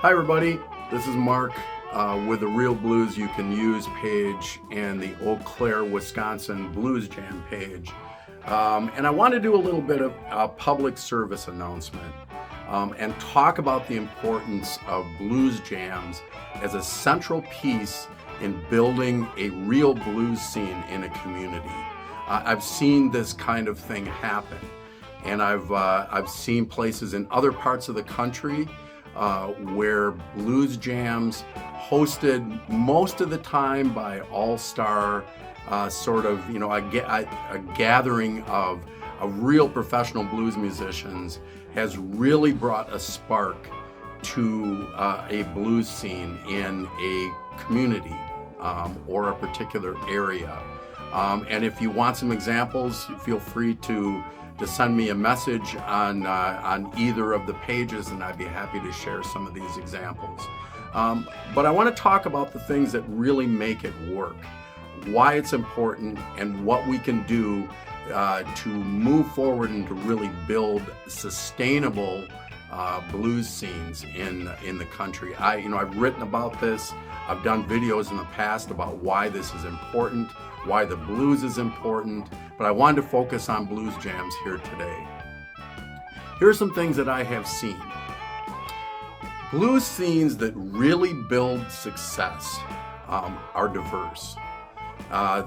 Hi everybody, this is Mark with the Real Blues You Can Use page and the Eau Claire, Wisconsin Blues Jam page. And I want to do a little bit of a public service announcement and talk about the importance of blues jams as a central piece in building a real blues scene in a community. I've seen this kind of thing happen, and I've seen places in other parts of the country where blues jams hosted most of the time by all-star a gathering of real professional blues musicians has really brought a spark to a blues scene in a community or a particular area. And if you want some examples, feel free to send me a message on either of the pages, and I'd be happy to share some of these examples. But I want to talk about the things that really make it work, why it's important, and what we can do to move forward and to really build sustainable blues scenes in the country. I've written about this. I've done videos in the past about why this is important, why the blues is important, but I wanted to focus on blues jams here today. Here are some things that I have seen. Blues scenes that really build success are diverse.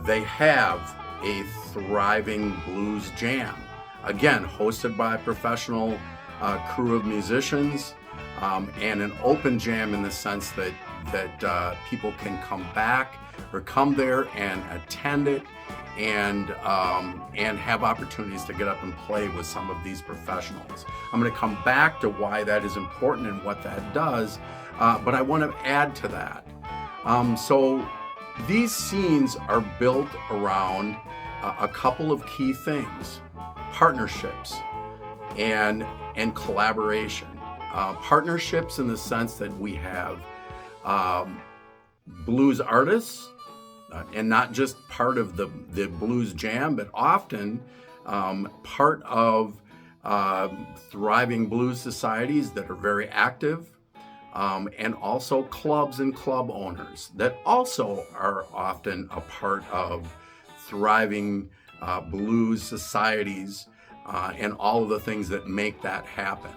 They have a thriving blues jam, again, hosted by a professional crew of musicians, and an open jam in the sense that people can come back or come there and attend it and have opportunities to get up and play with some of these professionals. I'm going to come back to why that is important and what that does, but I want to add to that. So these scenes are built around a couple of key things: partnerships and collaboration. Partnerships in the sense that we have blues artists, and not just part of the blues jam, but often part of thriving blues societies that are very active, and also clubs and club owners that also are often a part of thriving blues societies and all of the things that make that happen.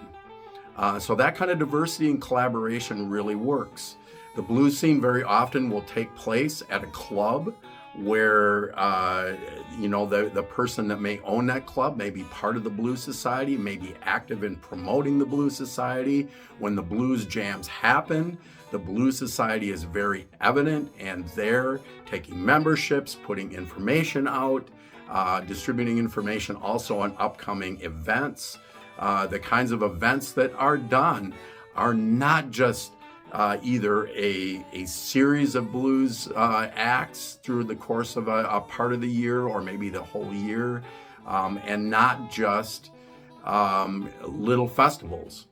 So that kind of diversity and collaboration really works. The blues scene very often will take place at a club where, the person that may own that club may be part of the blues society, may be active in promoting the blues society. When the blues jams happen, the blues society is very evident and there, taking memberships, putting information out, distributing information also on upcoming events. The kinds of events that are done are not just either a series of blues acts through the course of a part of the year or maybe the whole year, and not just little festivals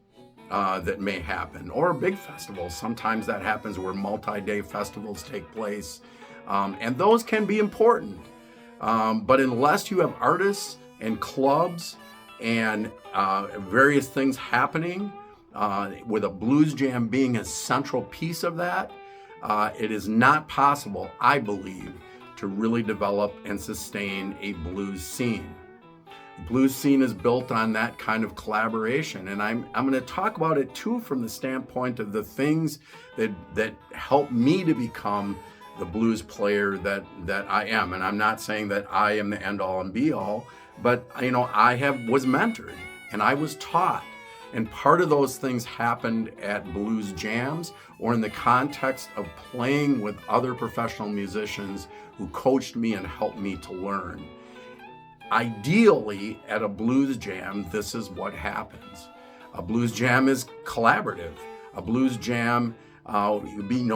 that may happen, or big festivals. Sometimes that happens where multi-day festivals take place, and those can be important. But unless you have artists and clubs and various things happening, with a blues jam being a central piece of that, it is not possible, I believe, to really develop and sustain a blues scene. The blues scene is built on that kind of collaboration, and I'm going to talk about it too from the standpoint of the things that help me to become the blues player that I am. And I'm not saying that I am the end all and be all, but I was mentored and I was taught. And part of those things happened at blues jams or in the context of playing with other professional musicians who coached me and helped me to learn. Ideally, at a blues jam, this is what happens. A blues jam is collaborative. A blues jam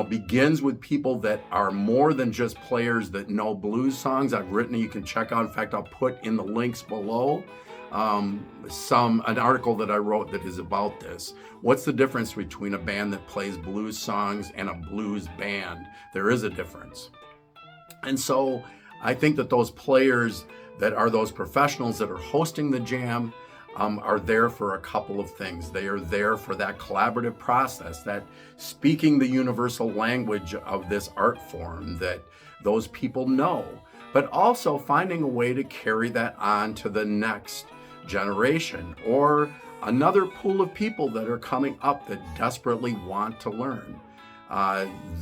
begins with people that are more than just players that know blues songs. I've written, you can check out, in fact, I'll put in the links below, an article that I wrote that is about this. What's the difference between a band that plays blues songs and a blues band? There is a difference. And so I think that those players that are those professionals that are hosting the jam are there for a couple of things. They are there for that collaborative process, that speaking the universal language of this art form that those people know, but also finding a way to carry that on to the next generation or another pool of people that are coming up that desperately want to learn.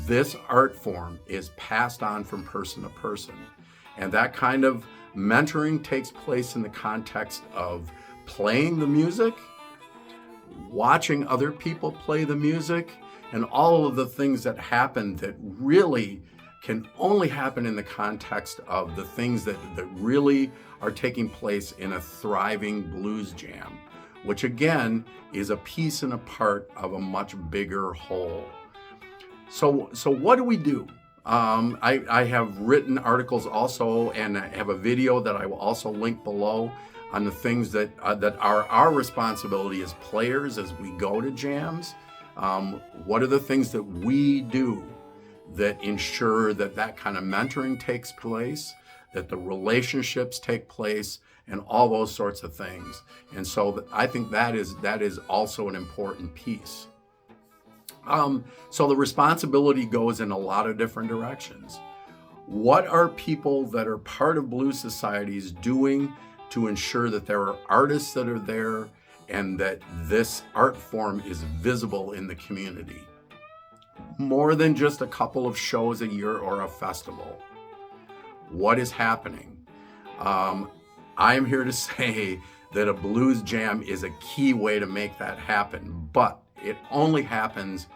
This art form is passed on from person to person. And that kind of mentoring takes place in the context of playing the music, watching other people play the music, and all of the things that happen that really can only happen in the context of the things that really are taking place in a thriving blues jam, which again is a piece and a part of a much bigger whole. So what do we do? I have written articles also, and I have a video that I will also link below on the things that are our responsibility as players as we go to jams. What are the things that we do that ensure that that kind of mentoring takes place, that the relationships take place, and all those sorts of things. And so I think that is also an important piece. So the responsibility goes in a lot of different directions. What are people that are part of blues societies doing to ensure that there are artists that are there and that this art form is visible in the community? More than just a couple of shows a year or a festival. What is happening? I am here to say that a blues jam is a key way to make that happen, but it only happens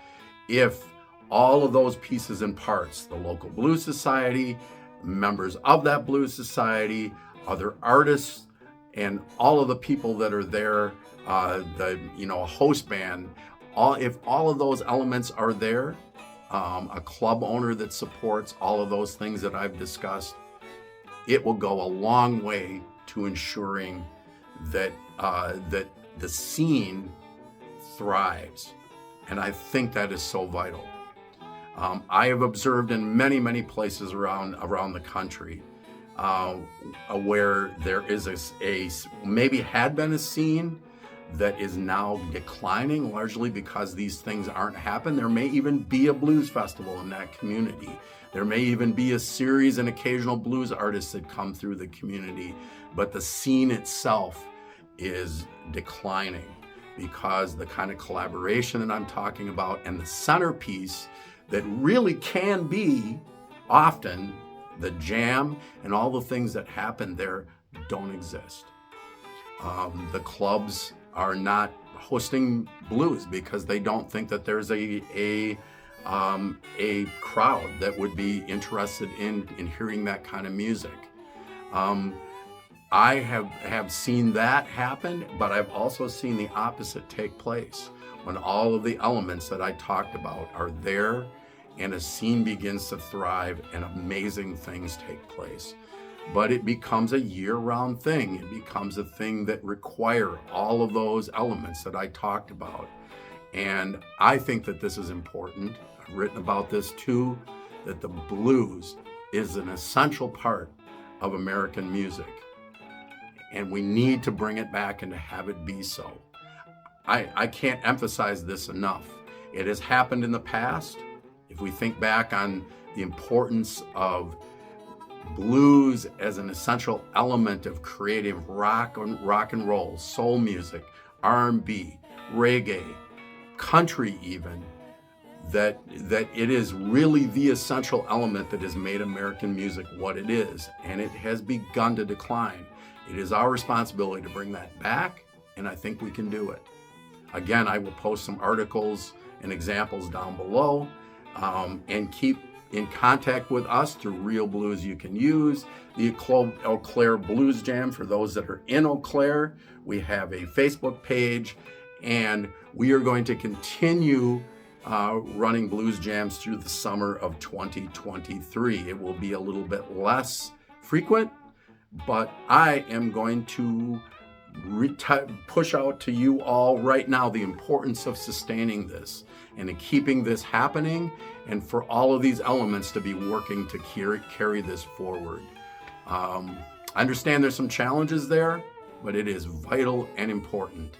if all of those pieces and parts, the local blues society, members of that blues society, other artists, and all of the people that are there, a host band, if all of those elements are there, a club owner that supports all of those things that I've discussed, it will go a long way to ensuring that the scene thrives. And I think that is so vital. I have observed in many, many places around the country where there is a maybe had been a scene that is now declining, largely because these things aren't happening. There may even be a blues festival in that community. There may even be a series and occasional blues artists that come through the community, but the scene itself is declining because the kind of collaboration that I'm talking about and the centerpiece that really can be often the jam and all the things that happen there don't exist. The clubs are not hosting blues because they don't think that there's a crowd that would be interested in hearing that kind of music. I have seen that happen, but I've also seen the opposite take place when all of the elements that I talked about are there and a scene begins to thrive and amazing things take place. But it becomes a year-round thing. It becomes a thing that require all of those elements that I talked about. And I think that this is important. I've written about this too, that the blues is an essential part of American music. And we need to bring it back and to have it be so. I can't emphasize this enough. It has happened in the past. If we think back on the importance of blues as an essential element of creative rock and roll, soul music, R&B, reggae, country even, that it is really the essential element that has made American music what it is, and it has begun to decline. It is our responsibility to bring that back, and I think we can do it. Again, I will post some articles and examples down below, and keep in contact with us through Real Blues You Can Use, the Eau Claire Blues Jam for those that are in Eau Claire. We have a Facebook page, and we are going to continue running blues jams through the summer of 2023. It will be a little bit less frequent, but I am going to push out to you all right now the importance of sustaining this and in keeping this happening, and for all of these elements to be working to carry this forward. I understand there's some challenges there. but it is vital and important.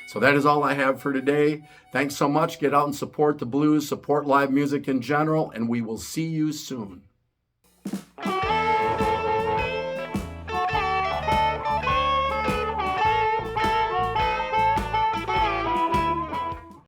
So that is all I have for today. Thanks so much. Get out and support the blues, support live music in general, and we will see you soon.